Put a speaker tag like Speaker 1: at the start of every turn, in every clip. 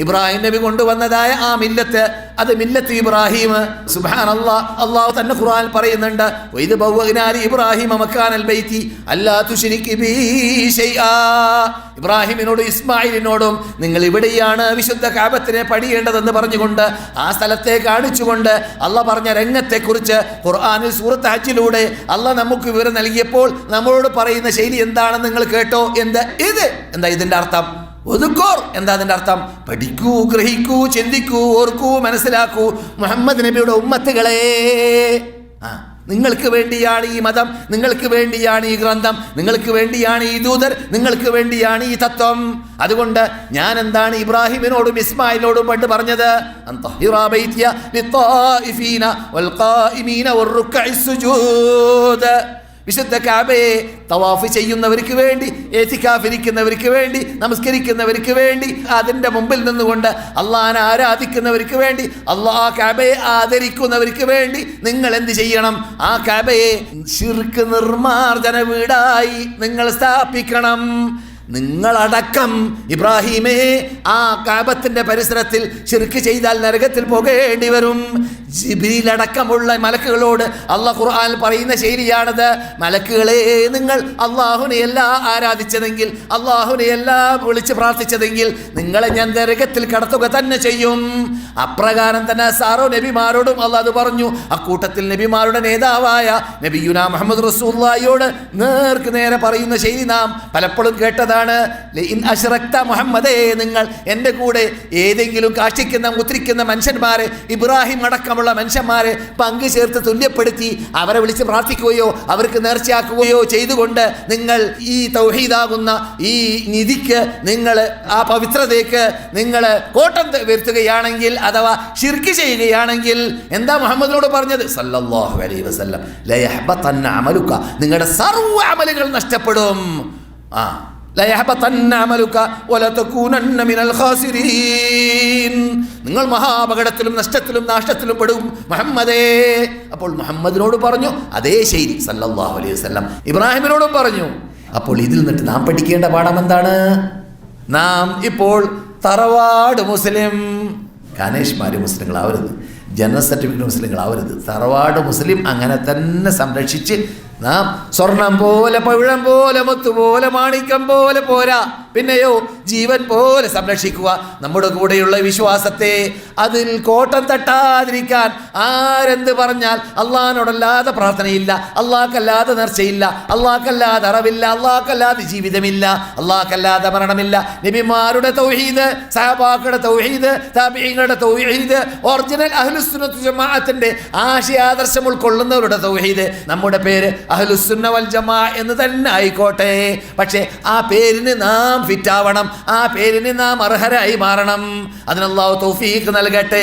Speaker 1: ഇബ്രാഹിം നബി കൊണ്ടുവന്നതായ ആ മില്ലത്ത്, അത് മില്ലത്ത് ഇബ്രാഹിം. സുബ്ഹാനല്ലാഹ്, അല്ലാഹു തന്നെ ഖുർആനിൽ പറയുന്നുണ്ട്, വഇദ് ബവ്വഅനാ ലി ഇബ്രാഹിമ മക്കാനൽ ബൈതി അല്ലാ തുശ്രിക് ബി ശൈആ. ഇബ്രാഹിമിനോടും ഇസ്മായിലിനോടും നിങ്ങൾ ഇവിടെയാണ് വിശുദ്ധ കഅബത്തിനെ പണിയേണ്ടതെന്ന് പറഞ്ഞുകൊണ്ട് ആ സ്ഥലത്തെ കാണിച്ചുകൊണ്ട് അള്ളാഹ് പറഞ്ഞ രംഗത്തെക്കുറിച്ച് ഖുർആനിൽ സൂറത്ത് ഹജ്ജിലൂടെ അള്ളാഹ് നമുക്ക് വിവരം നൽകിയപ്പോൾ നമ്മളോട് പറയുന്ന ശൈലി എന്താണെന്ന് നിങ്ങൾ കേട്ടോ? എന്താ ഇതിന്റെ അർത്ഥം? ഒതുക്കോർ എന്താ അതിന്റെ അർത്ഥം? പഠിക്കൂ, ഗ്രഹിക്കൂ, ചിന്തിക്കൂ, ഓർക്കൂ, മനസ്സിലാക്കൂ. മുഹമ്മദ് നബിയുടെ ഉമ്മത്തുകളെ, നിങ്ങൾക്ക് വേണ്ടിയാണ് ഈ മതം, നിങ്ങൾക്ക് വേണ്ടിയാണ് ഈ ഗ്രന്ഥം, നിങ്ങൾക്ക് വേണ്ടിയാണ് ഈ ദൂതർ, നിങ്ങൾക്ക് വേണ്ടിയാണ് ഈ തത്വം. അതുകൊണ്ട് ഞാൻ എന്താണ് ഇബ്രാഹിമിനോടും ഇസ്മായിലിനോടും പണ്ട് പറഞ്ഞത്? വിശുദ്ധ കഅബയെ തവാഫ് ചെയ്യുന്നവർക്ക് വേണ്ടി, ഇഅ്തികാഫിരിക്കുന്നവർക്ക് വേണ്ടി, നമസ്കരിക്കുന്നവർക്ക് വേണ്ടി, അതിൻ്റെ മുമ്പിൽ നിന്നുകൊണ്ട് അള്ളാഹനെ ആരാധിക്കുന്നവർക്ക് വേണ്ടി, അള്ളാഹ് കഅബയെ ആദരിക്കുന്നവർക്ക് വേണ്ടി നിങ്ങൾ എന്ത് ചെയ്യണം? ആ കഅബയെ ശിർക്ക് നിർമാർജന വീടായി നിങ്ങൾ സ്ഥാപിക്കണം. നിങ്ങളടക്കം ഇബ്രാഹിമേ, ആ കഅബത്തിന്റെ പരിസരത്തിൽ ശിർക്ക് ചെയ്താൽ നരകത്തിൽ പോകേണ്ടി വരും. ജിബ്രീലടക്കമുള്ള മലക്കുകളോട് അള്ളാഹ് ഖുർആനിൽ പറയുന്ന ശൈലിയാണത്. മലക്കുകളെ, നിങ്ങൾ അള്ളാഹുനെയല്ല ആരാധിച്ചതെങ്കിൽ, അള്ളാഹുനെയല്ല വിളിച്ച് പ്രാർത്ഥിച്ചതെങ്കിൽ നിങ്ങളെ ഞാൻ നരകത്തിൽ കടത്തുക തന്നെ ചെയ്യും. അപ്രകാരം തന്നെ സാറോ നബിമാരോടും അള്ളാഹ് അത് പറഞ്ഞു. അക്കൂട്ടത്തിൽ നബിമാരുടെ നേതാവായ നബിയുനാ മുഹമ്മദ് റസൂലുള്ളാഹിയോട് നേർക്ക് നേരെ പറയുന്ന ശൈലി നാം പലപ്പോഴും കേട്ടതാണ്. മുഹമ്മദേ, നിങ്ങൾ എൻ്റെ കൂടെ ഏതെങ്കിലും കാഷ്ടിക്കുന്ന മുദ്രിക്കുന്ന മനുഷ്യന്മാരെ, ഇബ്രാഹിം അടക്കമുള്ള മനുഷ്യന്മാരെ പങ്കു ചേർത്ത് തുല്യപ്പെടുത്തി അവരെ വിളിച്ച് പ്രാർത്ഥിക്കുകയോ അവർക്ക് നേർച്ചയാക്കുകയോ ചെയ്തുകൊണ്ട് നിങ്ങൾ ഈ തൗഹീദാകുന്ന ഈ നിധിക്ക്, നിങ്ങൾ ആ പവിത്രതയ്ക്ക് നിങ്ങൾ കോട്ടം വരുത്തുകയാണെങ്കിൽ, അഥവാ ശിർക്ക് ചെയ്യുകയാണെങ്കിൽ, എന്താ മുഹമ്മദിനോട് പറഞ്ഞത്? സല്ലല്ലാഹു അലൈഹി വസല്ലം, ലയഹ്ബതന്ന അമലുക, നിങ്ങളുടെ സർവ്വ അമലുകൾ നഷ്ടപ്പെടും. നിങ്ങൾ മഹാപകടത്തിലും നഷ്ടത്തിലും നാശത്തിലും പെടും മുഹമ്മദേ. അപ്പോൾ മുഹമ്മദിനോട് പറഞ്ഞു അതേ ശൈലി സല്ലല്ലാഹു അലൈഹി വസല്ലം ഇബ്രാഹിമിനോടും പറഞ്ഞു. അപ്പോൾ ഇതിൽ നിന്നിട്ട് നാം പഠിക്കേണ്ട പാഠം എന്താണ്? നാം ഇപ്പോൾ തറവാട് മുസ്ലിം, കാനേഷ്മാര് മുസ്ലിങ്ങളാവരുത്, ജനറൽ സർട്ടിഫിക്കറ്റ് മുസ്ലിങ്ങളാവരുത്, തറവാട് മുസ്ലിം അങ്ങനെ തന്നെ സംരക്ഷിച്ച് നാം സ്വർണം പോലെ, പവിഴം പോലെ, മുത്തുപോലെ, മാണിക്യം പോലെ പോരാ, പിന്നെയോ ജീവൻ പോലെ സംരക്ഷിക്കുക നമ്മുടെ കൂടെയുള്ള വിശ്വാസത്തെ. അതിൽ കോട്ടം തട്ടാതിരിക്കാൻ ആരെന്ത് പറഞ്ഞാൽ അള്ളാഹിനോടല്ലാതെ പ്രാർത്ഥനയില്ല, അള്ളാഹ്ക്കല്ലാതെ നേർച്ചയില്ല, അള്ളാഹ്ക്കല്ലാതെ അറിവില്ല, അള്ളാഹ്ക്കല്ലാതെ ജീവിതമില്ല, അള്ളാഹ്ക്കല്ലാതെ മരണമില്ല. നബിമാരുടെ തൗഹീദ്, സഹാബാക്കളുടെ തൗഹീദ്, താബിഈങ്ങളുടെ തൗഹീദ്, ഒറിജിനൽ അഹ്ലുസുന്നത്ത് ജമാഅത്തിന്റെ ആശയാദർശം ഉൾക്കൊള്ളുന്നവരുടെ തൗഹീദ്. നമ്മുടെ പേര് അഹ്ലുസുന്ന വൽ ജമാ എന്ന് തന്നെ ആയിക്കോട്ടെ, പക്ഷേ ആ പേരിന് നാം ഫിറ്റാവണം, ആ പേരിന് നാം അർഹരായി മാറണം. അതിന് അല്ലാഹു തൗഫീഖ് നൽകട്ടെ.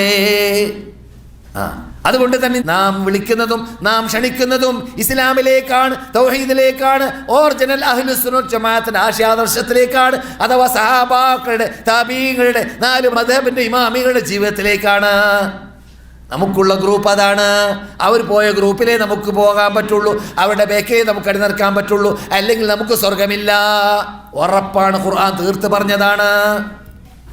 Speaker 1: അതുകൊണ്ട് തന്നെ നാം വിളിക്കുന്നതും നാം ക്ഷണിക്കുന്നതും ഇസ്ലാമിലേക്കാണ്, തൗഹീദിലേക്കാണ്, ഒറിജിനൽ അഹ്ലുസുന്നത്ത് ജമാഅത്തിന്റെ ആശയാദർശത്തിലേക്കാണ്, അഥവാ സഹാബാക്കളുടെ, താബീങ്ങളുടെ, 4 മദ്ഹബിന്റെ ഇമാമികളുടെ ജീവിതത്തിലേക്കാണ്. നമുക്കുള്ള ഗ്രൂപ്പ് അതാണ്. അവർ പോയ ഗ്രൂപ്പിലേ നമുക്ക് പോകാൻ പറ്റുള്ളൂ, അവരുടെ ബേക്കേ നമുക്ക് അടിനിർക്കാൻ പറ്റുള്ളൂ, അല്ലെങ്കിൽ നമുക്ക് സ്വർഗമില്ല. ഉറപ്പാണ്, ഖുർആൻ തീർത്ത് പറഞ്ഞതാണ്.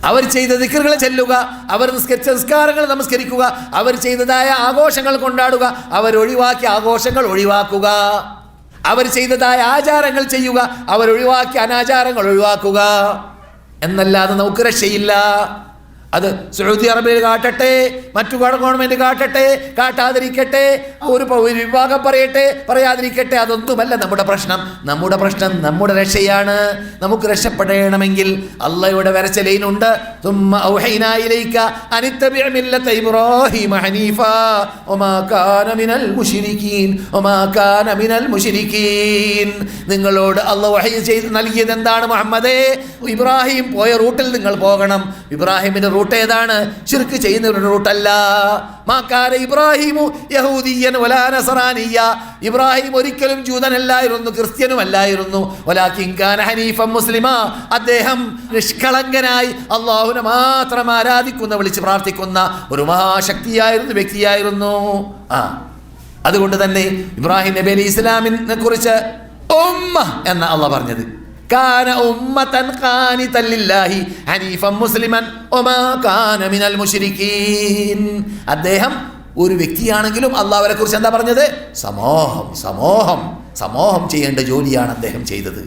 Speaker 1: അവർ ചെയ്ത ദിക്റുകൾ ചെല്ലുക, അവർ നിസ്കരിച്ച നിസ്കാരങ്ങൾ നമസ്കരിക്കുക, അവർ ചെയ്തതായ ആഘോഷങ്ങൾ കൊണ്ടാടുക, അവരൊഴിവാക്കിയ ആഘോഷങ്ങൾ ഒഴിവാക്കുക, അവർ ചെയ്തതായ ആചാരങ്ങൾ ചെയ്യുക, അവരൊഴിവാക്കിയ അനാചാരങ്ങൾ ഒഴിവാക്കുക. എന്നല്ലാതെ നമുക്ക് രക്ഷയില്ല. അത് സൗദി അറേബ്യയിൽ കാട്ടട്ടെ, മറ്റു ഗവൺമെന്റ് കാട്ടട്ടെ, കാട്ടാതിരിക്കട്ടെ, ഒരു വിഭാഗം പറയട്ടെ, പറയാതിരിക്കട്ടെ, അതൊന്നുമല്ല നമ്മുടെ പ്രശ്നം. നമ്മുടെ പ്രശ്നം നമ്മുടെ രക്ഷയാണ്. നമുക്ക് രക്ഷപ്പെടണമെങ്കിൽ അള്ളാഹയുടെ വരച്ച ലൈനുണ്ട്. തുമ്മ ഔഹൈനാ ഇലൈക അനിത്തബിഅ മില്ലത ഇബ്രാഹീമ ഹനീഫാ വമാ കാന മിനൽ മുശ്രികീൻ വമാ കാന മിനൽ മുശ്രികീൻ. നിങ്ങളോട് അള്ളാഹു വഹയി ചെയ്ത് നൽകിയത് എന്താണ്? മുഹമ്മദേ, ഇബ്രാഹിം പോയ റൂട്ടിൽ നിങ്ങൾ പോകണം. ഇബ്രാഹിമിന്റെ റൂട്ട് ഏതാണ്? ശിർക്ക് ചെയ്യുന്നവരുടെ റൂട്ടല്ല. മാകാന ഇബ്രാഹിമു യഹൂദിയൻ വലാ നസറാനിയ. ഇബ്രാഹിം ഒരിക്കലും ജൂതനല്ലായിരുന്നു, ക്രിസ്ത്യനുമല്ലായിരുന്നു. വലാകിൻ കാന ഹനീഫൻ മുസ്ലിമാ. അദ്ദേഹം നിഷ്കളങ്കനായി അള്ളാഹുവിനെ മാത്രം ആരാധിക്കുന്ന, വിളിച്ച് പ്രാർത്ഥിക്കുന്ന ഒരു മഹാശക്തിയായിരുന്നു, വ്യക്തിയായിരുന്നു. അതുകൊണ്ട് തന്നെ ഇബ്രാഹിം നബി അലൈഹി ഇസ്ലാമിനെ കുറിച്ച് ഉമ്മ എന്ന അള്ളാഹ് പറഞ്ഞത്. കാന ഉമ്മതൻ ഖാനിതൻ ലില്ലാഹി ഹനീഫൻ മുസ്ലിമൻ വമാ കാന മിനൽ മുശ്രിക്കീൻ. അദ്ദേഹം ഒരു വ്യക്തിയാണെങ്കിലും അള്ളാഹുവിനെ കുറിച്ച് എന്താ പറഞ്ഞത്? സമൂഹം ചെയ്യേണ്ട ജോലിയാണ് അദ്ദേഹം ചെയ്തത്.